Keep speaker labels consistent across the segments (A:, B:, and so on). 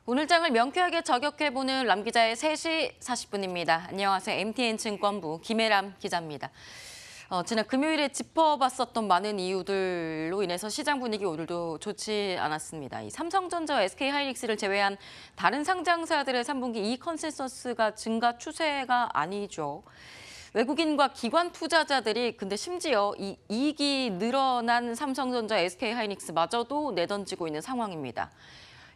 A: 오늘 장을 명쾌하게 저격해보는 람 기자의 3시 40분입니다. 안녕하세요. MTN증권부 김혜람 기자입니다. 지난 금요일에 짚어봤었던 많은 이유들로 인해서 시장 분위기 오늘도 좋지 않았습니다. 이 삼성전자와 SK하이닉스를 제외한 다른 상장사들의 3분기 이익 컨센서스가 증가 추세가 아니죠. 외국인과 기관 투자자들이 근데 심지어 이 이익이 늘어난 삼성전자, SK하이닉스마저도 내던지고 있는 상황입니다.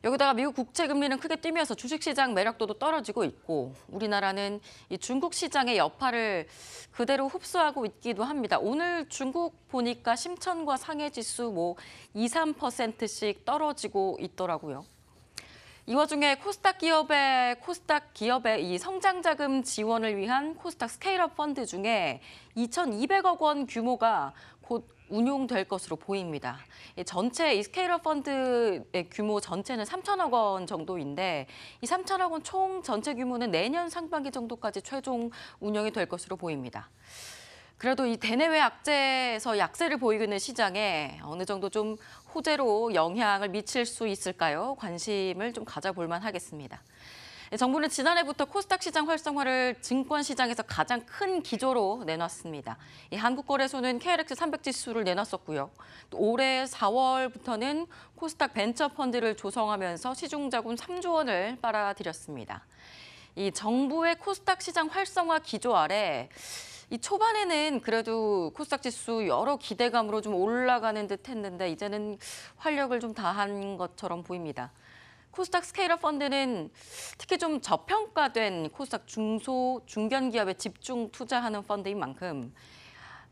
A: 여기다가 미국 국채 금리는 크게 뛰면서 주식시장 매력도도 떨어지고 있고 우리나라는 이 중국 시장의 여파를 그대로 흡수하고 있기도 합니다. 오늘 중국 보니까 심천과 상해지수 2, 3%씩 떨어지고 있더라고요. 이 와중에 코스닥 기업의 이 성장자금 지원을 위한 코스닥 스케일업 펀드 중에 2,200억 원 규모가 곧 운용될 것으로 보입니다. 전체 이 스케일업 펀드의 규모 전체는 3천억 원 정도인데 이 3천억 원 총 전체 규모는 내년 상반기 정도까지 최종 운영이 될 것으로 보입니다. 그래도 이 대내외 악재에서 약세를 보이고 있는 시장에 어느 정도 좀 호재로 영향을 미칠 수 있을까요? 관심을 좀 가져볼 만하겠습니다. 정부는 지난해부터 코스닥 시장 활성화를 증권 시장에서 가장 큰 기조로 내놨습니다. 이 한국거래소는 KLX 300 지수를 내놨었고요. 또 올해 4월부터는 코스닥 벤처 펀드를 조성하면서 시중 자금 3조 원을 빨아들였습니다. 이 정부의 코스닥 시장 활성화 기조 아래 이 초반에는 그래도 코스닥 지수 여러 기대감으로 좀 올라가는 듯 했는데 이제는 활력을 좀 다한 것처럼 보입니다. 코스닥 스케일업 펀드는 특히 좀 저평가된 코스닥 중소, 중견 기업에 집중 투자하는 펀드인 만큼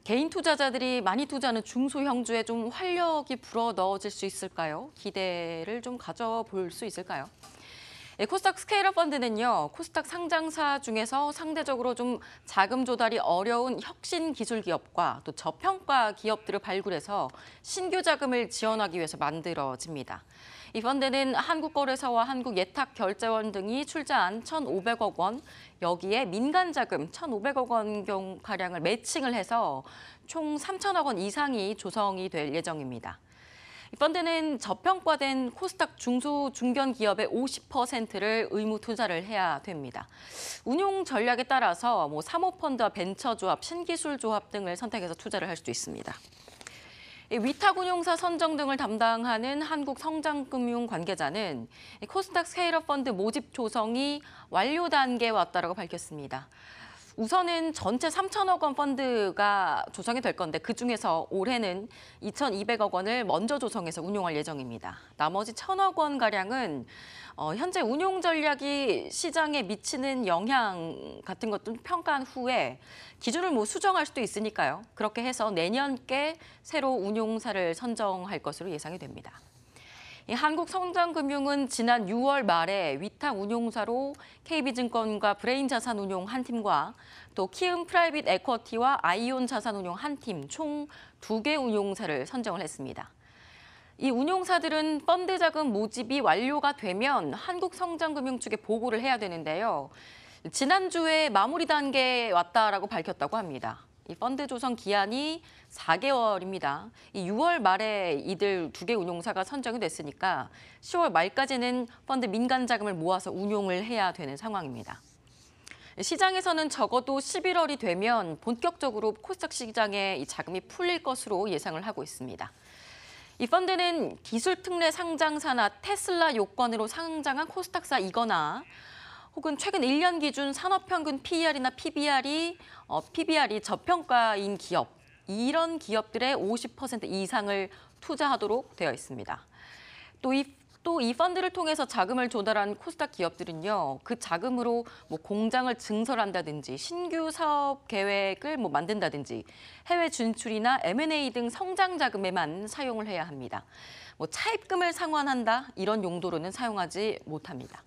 A: 개인 투자자들이 많이 투자하는 중소형주에 좀 활력이 불어 넣어질 수 있을까요? 기대를 좀 가져볼 수 있을까요? 코스닥 스케일업 펀드는요, 코스닥 상장사 중에서 상대적으로 좀 자금 조달이 어려운 혁신 기술 기업과 또 저평가 기업들을 발굴해서 신규 자금을 지원하기 위해서 만들어집니다. 이 펀드는 한국거래소와 한국예탁결제원 등이 출자한 1,500억 원, 여기에 민간 자금 1,500억 원 가량을 매칭을 해서 총 3천억 원 이상이 조성이 될 예정입니다. 이 펀드는 저평가된 코스닥 중소, 중견 기업의 50%를 의무 투자를 해야 됩니다. 운용 전략에 따라서 사모펀드와 벤처조합, 신기술조합 등을 선택해서 투자를 할 수도 있습니다. 위탁운용사 선정 등을 담당하는 한국성장금융 관계자는 코스닥 스케일업 펀드 모집 조성이 완료 단계에 왔다고 밝혔습니다. 우선은 전체 3천억 원 펀드가 조성이 될 건데 그중에서 올해는 2,200억 원을 먼저 조성해서 운용할 예정입니다. 나머지 1,000억 원가량은 현재 운용 전략이 시장에 미치는 영향 같은 것도 평가한 후에 기준을 수정할 수도 있으니까요. 그렇게 해서 내년께 새로 운용사를 선정할 것으로 예상이 됩니다. 한국성장금융은 지난 6월 말에 위탁 운용사로 KB증권과 브레인자산운용 한 팀과 또 키움 프라이빗 에쿼티와 아이온 자산운용 한 팀 총 2개 운용사를 선정을 했습니다. 이 운용사들은 펀드 자금 모집이 완료가 되면 한국성장금융 측에 보고를 해야 되는데요. 지난주에 마무리 단계에 왔다라고 밝혔다고 합니다. 이 펀드 조성 기한이 4개월입니다. 이 6월 말에 이들 2개 운용사가 선정이 됐으니까 10월 말까지는 펀드 민간 자금을 모아서 운용을 해야 되는 상황입니다. 시장에서는 적어도 11월이 되면 본격적으로 코스닥 시장에 이 자금이 풀릴 것으로 예상을 하고 있습니다. 이 펀드는 기술 특례 상장사나 테슬라 요건으로 상장한 코스닥사이거나 혹은 최근 1년 기준 산업평균 PER이나 PBR이 저평가인 기업, 이런 기업들의 50% 이상을 투자하도록 되어 있습니다. 또 이 펀드를 통해서 자금을 조달한 코스닥 기업들은요, 그 자금으로 공장을 증설한다든지 신규 사업 계획을 만든다든지 해외 진출이나 M&A 등 성장 자금에만 사용을 해야 합니다. 차입금을 상환한다 이런 용도로는 사용하지 못합니다.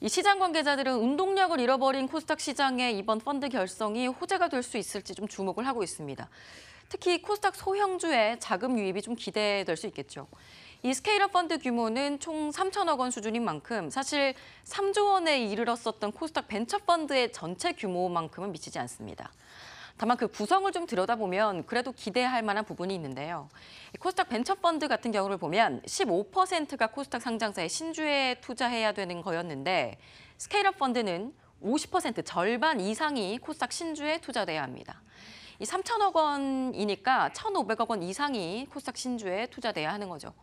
A: 이 시장 관계자들은 운동력을 잃어버린 코스닥 시장의 이번 펀드 결성이 호재가 될 수 있을지 좀 주목을 하고 있습니다. 특히 코스닥 소형주의 자금 유입이 좀 기대될 수 있겠죠. 이 스케일업 펀드 규모는 총 3천억 원 수준인 만큼 사실 3조 원에 이르렀었던 코스닥 벤처 펀드의 전체 규모만큼은 미치지 않습니다. 다만 그 구성을 좀 들여다보면 그래도 기대할 만한 부분이 있는데요. 코스닥 벤처펀드 같은 경우를 보면 15%가 코스닥 상장사의 신주에 투자해야 되는 거였는데 스케일업 펀드는 50% 절반 이상이 코스닥 신주에 투자돼야 합니다. 이 3천억 원이니까 1,500억 원 이상이 코스닥 신주에 투자돼야 하는 거죠.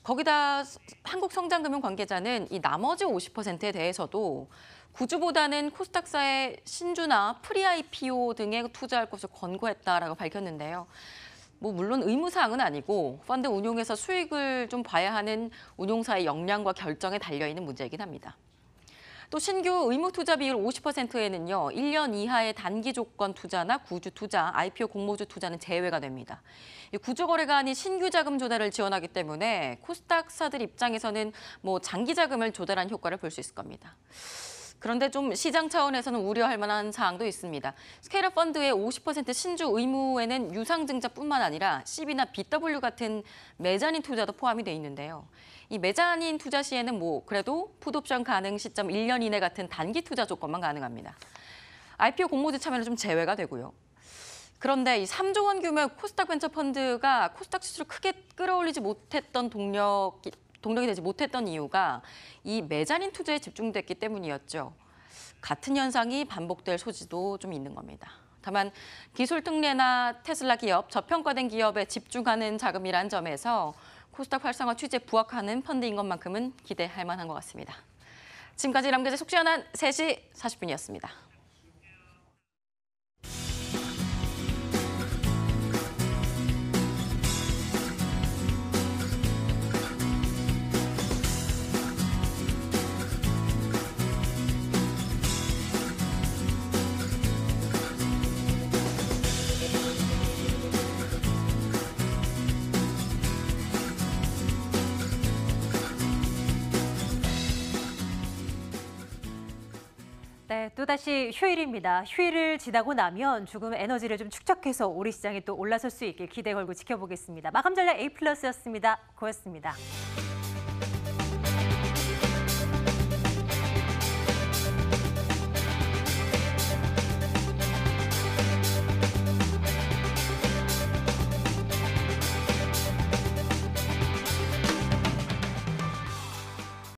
A: 거기다 한국성장금융 관계자는 이 나머지 50%에 대해서도 구주보다는 코스닥사의 신주나 프리-IPO 등에 투자할 것을 권고했다라고 밝혔는데요. 물론 의무사항은 아니고 펀드 운용에서 수익을 좀 봐야 하는 운용사의 역량과 결정에 달려있는 문제이긴 합니다. 또 신규 의무 투자 비율 50%에는요, 1년 이하의 단기 조건 투자나 구주 투자, IPO 공모주 투자는 제외가 됩니다. 구주 거래가 아닌 신규 자금 조달을 지원하기 때문에 코스닥사들 입장에서는 장기 자금을 조달한 효과를 볼 수 있을 겁니다. 그런데 좀 시장 차원에서는 우려할 만한 사항도 있습니다. 스케일업 펀드의 50% 신주 의무에는 유상증자뿐만 아니라 CB나 BW 같은 메자닌 투자도 포함이 돼 있는데요. 이 메자닌 투자 시에는 그래도 풋옵션 가능 시점 1년 이내 같은 단기 투자 조건만 가능합니다. IPO 공모주 참여는 좀 제외가 되고요. 그런데 이 3조 원 규모의 코스닥 벤처 펀드가 코스닥 지수를 크게 끌어올리지 못했던 동력이 되지 못했던 이유가 이 메자닌 투자에 집중됐기 때문이었죠. 같은 현상이 반복될 소지도 좀 있는 겁니다. 다만 기술 특례나 테슬라 기업, 저평가된 기업에 집중하는 자금이란 점에서 코스닥 활성화 취지에 부합하는 펀드인 것만큼은 기대할 만한 것 같습니다. 지금까지 남겨제 속 시원한 3시 40분이었습니다.
B: 네, 또다시 휴일입니다. 휴일을 지나고 나면 조금 에너지를 좀 축적해서 우리 시장에 또 올라설 수 있길 기대 걸고 지켜보겠습니다. 마감 전략 A+였습니다. 고맙습니다.